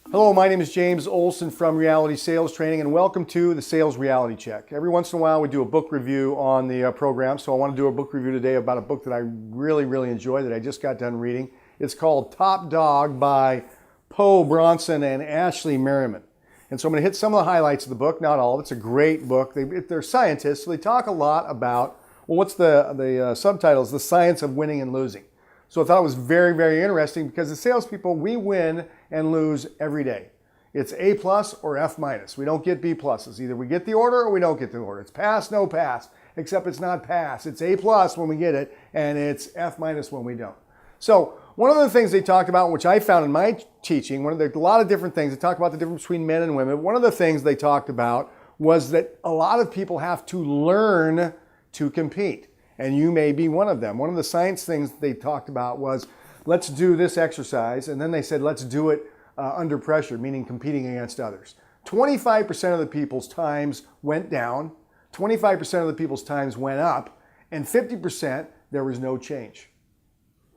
Hello, my name is James Olson from Reality Sales Training, and welcome to the Sales Reality Check. Every once in a while we do a book review on the program, so I want to do a book review today about a book that I really enjoy that I just got done reading. It's called Top Dog by Poe Bronson and Ashley Merriman. And so I'm going to hit some of the highlights of the book, not all. It's a great book. They're scientists, so they talk a lot about, well, what's the subtitle is The Science of Winning and Losing. So I thought it was very interesting because as salespeople, we win and lose every day. It's A plus or F minus. We don't get B pluses. Either we get the order or we don't get the order. It's pass, no pass, except it's not pass. It's A plus when we get it and it's F minus when we don't. So one of the things they talked about, which I found in my teaching, a lot of different things. They talked about the difference between men and women. One of the things they talked about was that a lot of people have to learn to compete. And you may be one of them. One of the science things they talked about was, let's do this exercise. And then they said, let's do it under pressure, meaning competing against others. 25% of the people's times went down, 25% of the people's times went up, and 50% there was no change.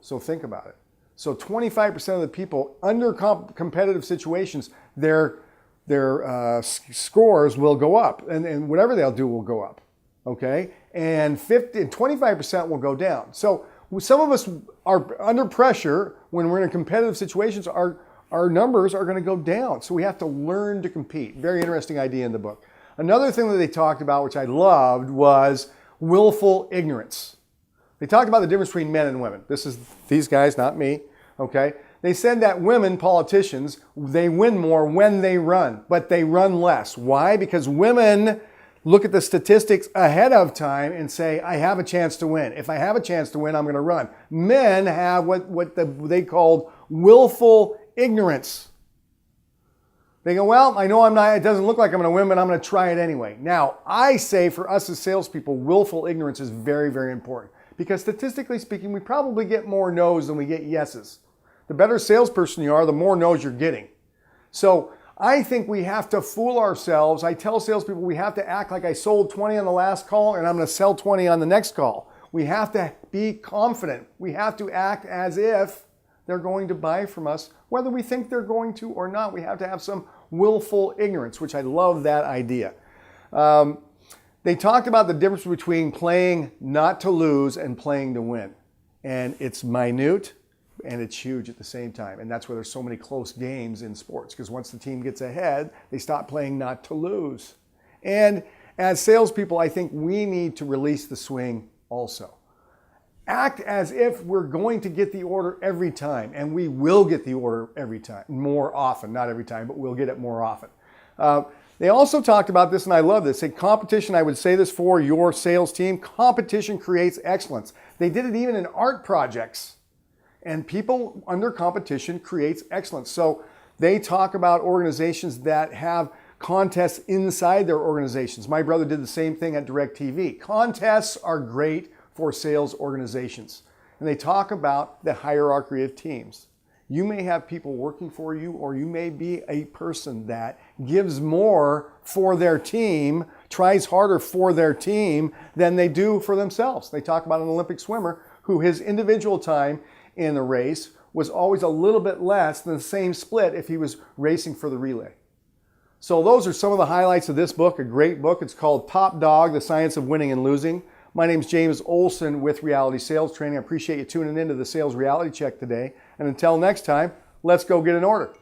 So think about it. So 25% of the people under competitive situations, their scores will go up, and whatever they'll do will go up. Okay, and 25% will go down. So some of us are under pressure when we're in competitive situations. Our numbers are going to go down. So we have to learn to compete. Very interesting idea in the book. Another thing that they talked about, which I loved, was willful ignorance. They talked about the difference between men and women. This is these guys, not me. Okay, they said that women politicians, they win more when they run, but they run less. Why? Because women look at the statistics ahead of time and say, I have a chance to win. If I have a chance to win, I'm going to run. Men have what they called willful ignorance. They go, well, I know it doesn't look like I'm going to win, but I'm going to try it anyway. Now, I say for us as salespeople, willful ignorance is very important because statistically speaking, we probably get more no's than we get yeses. The better salesperson you are, the more no's you're getting. So I think we have to fool ourselves. I tell salespeople we have to act like I sold 20 on the last call and I'm going to sell 20 on the next call. We have to be confident. We have to act as if they're going to buy from us, whether we think they're going to or not. We have to have some willful ignorance, which I love that idea. They talked about the difference between playing not to lose and playing to win. And it's minute. And it's huge at the same time. And that's why there's so many close games in sports, because once the team gets ahead, they stop playing not to lose. And as salespeople, I think we need to release the swing also. Act as if we're going to get the order every time, and we will get the order every time, more often, not every time, but we'll get it more often. They also talked about this, and I love this. Competition, I would say this for your sales team, competition creates excellence. They did it even in art projects. And people under competition creates excellence. So they talk about organizations that have contests inside their organizations. My brother did the same thing at DirecTV. Contests are great for sales organizations. And they talk about the hierarchy of teams. You may have people working for you, or you may be a person that gives more for their team, tries harder for their team than they do for themselves. They talk about an Olympic swimmer who his individual time in the race was always a little bit less than the same split if he was racing for the relay. So those are some of the highlights of this book, a great book. It's called Top Dog, The Science of Winning and Losing. My name is James Olson with Reality Sales Training. I appreciate you tuning into the Sales Reality Check today. And until next time, let's go get an order.